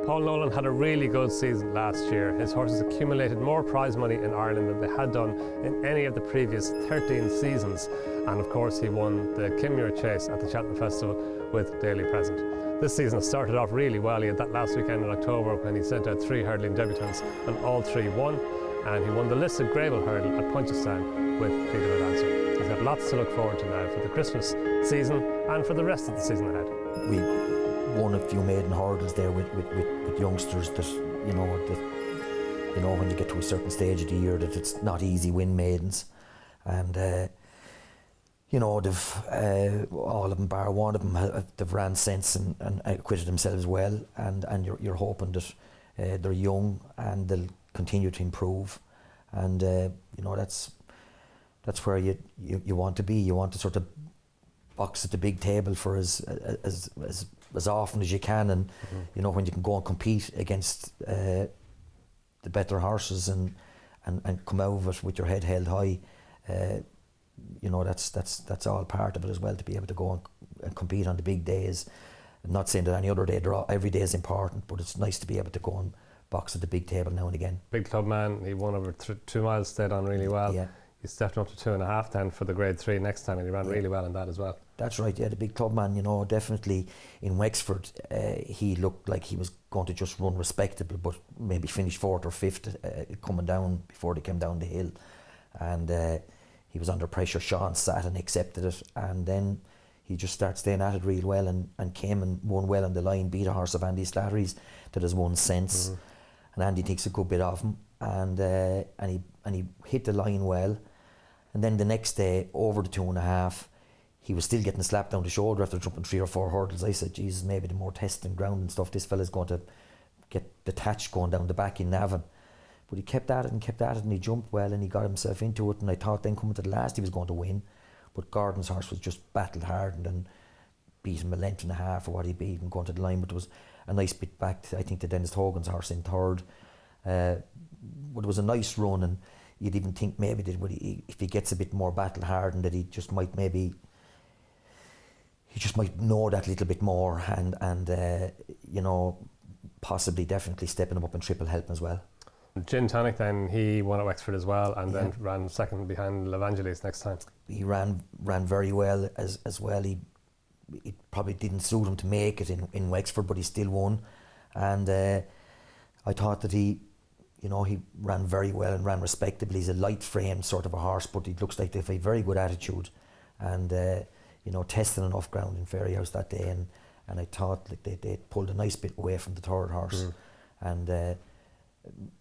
Paul Nolan had a really good season last year. His horses accumulated more prize money in Ireland than they had done in any of the previous 13 seasons. And of course he won the Kinmure Chase at the Cheltenham Festival with Daily Present. This season started off really well. He had that last weekend in October when he sent out 3 hurdling debutants and all 3 won. And he won the listed Gravel hurdle at Punchestown with Thedeviluno. He's got lots to look forward to now for the Christmas season and for the rest of the season ahead. We won a few maiden hurdles there with youngsters that, when you get to a certain stage of the year that it's not easy win maidens. And, they've, all of them, bar one of them, they've ran since and acquitted themselves well. And you're hoping that they're young and they'll continue to improve. And, that's where you want to be. You want to sort of box at the big table for as often as you can, and when you can go and compete against the better horses and come out of it with your head held high, that's all part of it as well, to be able to go and compete on the big days. I'm not saying that any other day, every day is important, but it's nice to be able to go and box at the big table now and again. Big Clubman, he won over 2 miles, stayed on really well. Yeah. He stepped up to 2.5 then for the grade 3 next time, and he ran really well in that as well. That's right, yeah, the Big Clubman, definitely in Wexford, he looked like he was going to just run respectable, but maybe finish 4th or 5th coming down before they came down the hill. And he was under pressure. Sean sat and accepted it, and then he just started staying at it real well and came and won well on the line, beat a horse of Andy Slattery's that has won since. Mm-hmm. And Andy thinks a good bit of him, and he hit the line well. And then the next day, over the 2.5, he was still getting slapped down the shoulder after jumping 3 or 4 hurdles. I said, Jesus, maybe the more testing ground and stuff, this fella's going to get detached going down the back in Navan. But he kept at it, and he jumped well, and he got himself into it. And I thought then coming to the last, he was going to win. But Gordon's horse was just battled hard and beat him 1.5 lengths or what he beat him going to the line. But it was a nice bit back, I think, to Dennis Hogan's horse in 3rd. But it was a nice run, and you'd even think maybe that if he gets a bit more battle hardened, that he just might know that little bit more, and possibly definitely stepping him up in triple help as well. Jin Tonic then, he won at Wexford as well, and then ran second behind L'Evangeliste next time. He ran very well as well. It probably didn't suit him to make it in Wexford, but he still won. And I thought that he ran very well and ran respectably. He's a light frame sort of a horse, but he looks like they have a very good attitude, and testing enough ground in Fairyhouse that day, and I thought like they pulled a nice bit away from the 3rd horse, and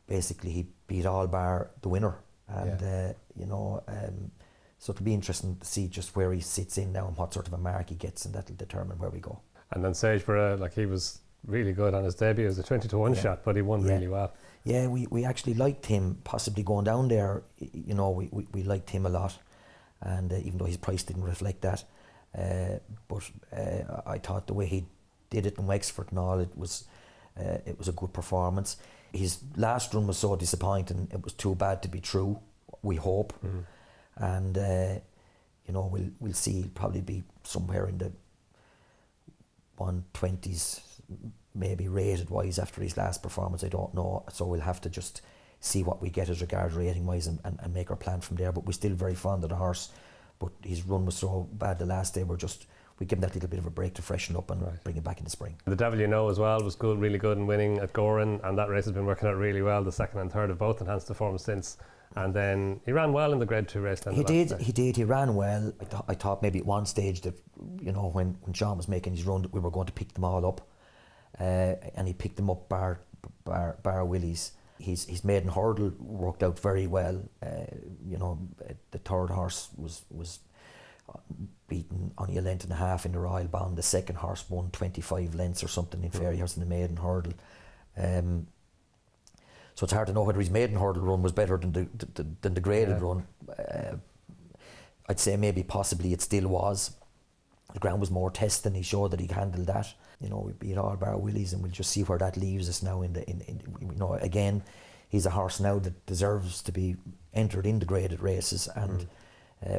basically he beat all bar the winner, and so it'll be interesting to see just where he sits in now and what sort of a mark he gets, and that'll determine where we go. And then Sageborough, he was really good on his debut. It was a 20-1 shot, but he won really well. Yeah, we actually liked him possibly going down there. We liked him a lot, and even though his price didn't reflect that, but I thought the way he did it in Wexford and all, it was a good performance. His last run was so disappointing; it was too bad to be true. We hope, and we'll see. He'll probably be somewhere in the 120s. Maybe rated wise after his last performance, I don't know, so we'll have to just see what we get as regards rating wise and make our plan from there. But we're still very fond of the horse, but his run was so bad the last day, we give him that little bit of a break to freshen up and bring him back in the spring. The Thedeviluno as well was good, really good in winning at Goran, and that race has been working out really well. The 2nd and 3rd have both enhanced the form since, and then he ran well in the grade 2 race then. He ran well. I thought maybe at one stage that when Sean was making his run that we were going to pick them all up. And he picked them up bar Willie's. His maiden hurdle worked out very well. The 3rd horse was beaten only 1.5 lengths in the Royal Bound. The 2nd horse won 25 lengths or something in Fairyhouse in the maiden hurdle. So it's hard to know whether his maiden hurdle run was better than the graded run. I'd say maybe possibly it still was. The ground was more testing. He showed that he handled that. We beat all bar Willie's, and we'll just see where that leaves us now. Again, he's a horse now that deserves to be entered in the graded races, and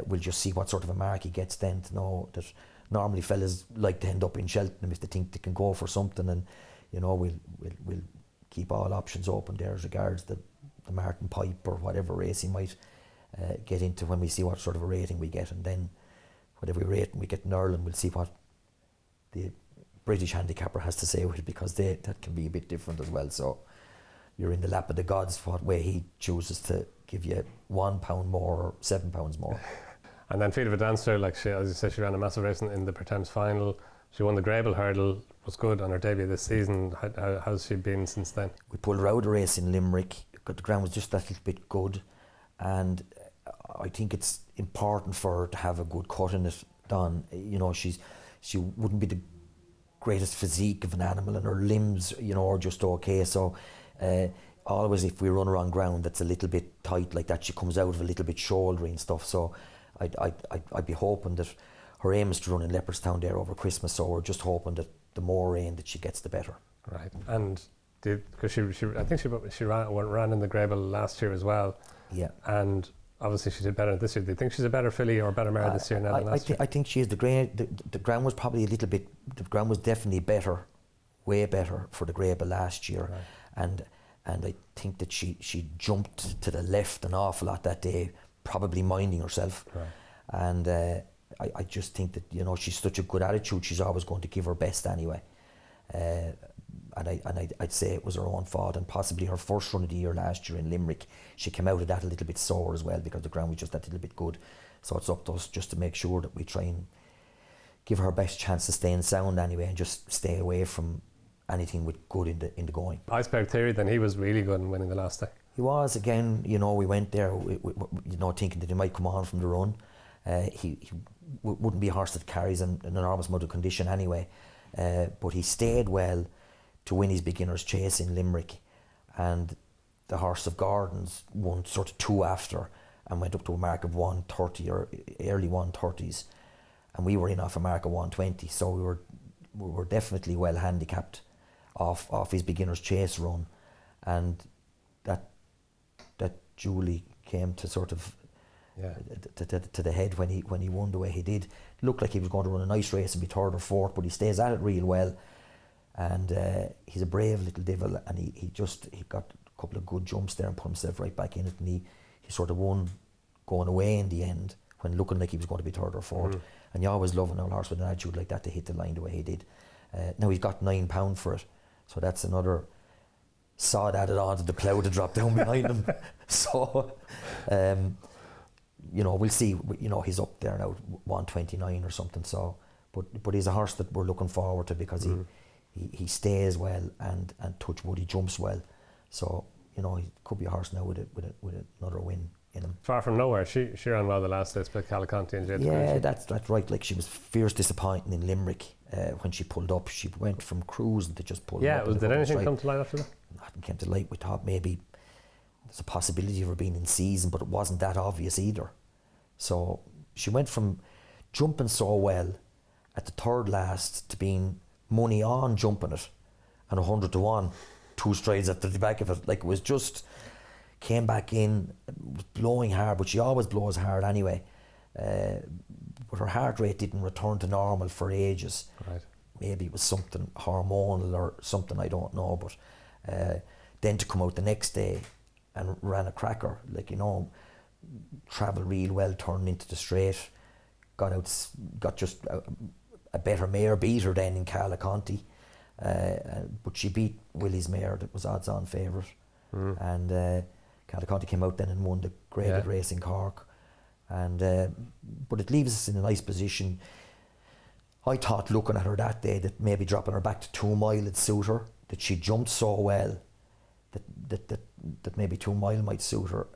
we'll just see what sort of a mark he gets then, to know that normally fellas like to end up in Cheltenham if they think they can go for something, and you know, we'll keep all options open there as regards the Martin Pipe or whatever race he might get into when we see what sort of a rating we get, and then whatever we rate and we get in Ireland, we'll see what the British handicapper has to say with it, because that can be a bit different as well. So you're in the lap of the gods what way he chooses to give you £1 more or £7 more. And then Thedeviluno, like she, as you said, she ran a massive race in the Pertemps final. She won the Grable hurdle, was good on her debut this season. How's she been since then? We pulled her out of the race in Limerick. The ground was just that little bit good, and I think it's important for her to have a good cut in it, Donn. You know, she wouldn't be the greatest physique of an animal, and her limbs, you know, are just okay. So always if we run her on ground that's a little bit tight like that, she comes out of a little bit shouldery and stuff. So I'd be hoping that her aim is to run in Leopardstown there over Christmas, so we're just hoping that the more rain that she gets, the better. Right. And because I think she ran in the Grable last year as well. Yeah. And obviously she did better this year. Do you think she's a better filly or a better mare this year now than last year? I think she is. The ground was probably a little bit, the ground was definitely better, way better for the Grable last year. Right. And I think that she jumped to the left an awful lot that day, probably minding herself. Right. And I just think that, you know, she's such a good attitude, she's always going to give her best anyway. And I'd say it was her own fault, and possibly her first run of the year last year in Limerick, she came out of that a little bit sore as well, because the ground was just that little bit good. So it's up to us just to make sure that we try and give her best chance to stay in sound anyway, and just stay away from anything with good in the going. Iceberg Theory, then, he was really good in winning the last day. He was, again, you know, we went there, you know, thinking that he might come on from the run. He wouldn't be a horse that carries an enormous amount of condition anyway, but he stayed well to win his beginner's chase in Limerick, and the horse of Gordon's won sort of 2 after and went up to a mark of 130 or early 130s, and we were in off a mark of 120, so we were definitely well handicapped off his beginner's chase run, and that Julie came to sort of to the head when he won the way he did. Looked like he was going to run a nice race and be third or fourth, but he stays at it real well, and he's a brave little devil, and he got a couple of good jumps there and put himself right back in it, and he sort of won going away in the end when looking like he was going to be third or fourth. And you always love an old horse with an attitude like that to hit the line the way he did. Now he's got £9 for it, so that's another sod added on to the plough to drop down behind him. So you know, we'll see. You know, he's up there now, 129 or something. So, but he's a horse that we're looking forward to, because he stays well and touch wood, he jumps well. So, you know, he could be a horse now with another win in him. Farfromnowhere, she ran well the last day, split Caliconte and Jin Tonic. Yeah, that's right. Like, she was fierce disappointing in Limerick when she pulled up. She went from cruising to just pulling up. Yeah, did anything come to light after that? Nothing came to light. We thought maybe there's a possibility of her being in season, but it wasn't that obvious either. So she went from jumping so well at the third last to being money on jumping it and 100 to 1, 2 strides after the back of it. Like, it was just, came back in, was blowing hard, but she always blows hard anyway. But her heart rate didn't return to normal for ages. Right. Maybe it was something hormonal or something, I don't know. But then to come out the next day and ran a cracker, like, you know, travelled real well, turned into the straight, got just a better mare, beat her then in Caliconte, but she beat Willie's mare that was odds on favourite, and Caliconte came out then and won the graded race in Cork, and but it leaves us in a nice position. I thought, looking at her that day, that maybe dropping her back to 2 mile would suit her, that she jumped so well that maybe 2 mile might suit her.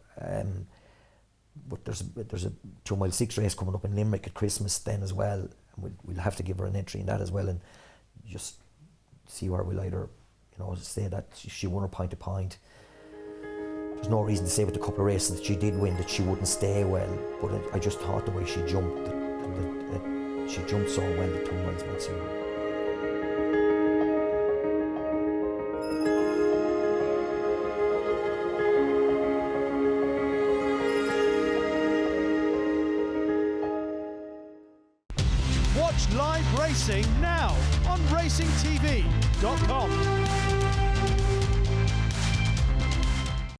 But there's a 2 mile 6 race coming up in Limerick at Christmas then as well, and we'll have to give her an entry in that as well, and just see where we'll either, you know, say that she won her point to point. There's no reason to say with the couple of races that she did win that she wouldn't stay well, but I just thought the way she jumped, that she jumped so well that 2 miles might suit her. Watch live racing now on Race racingtv.com.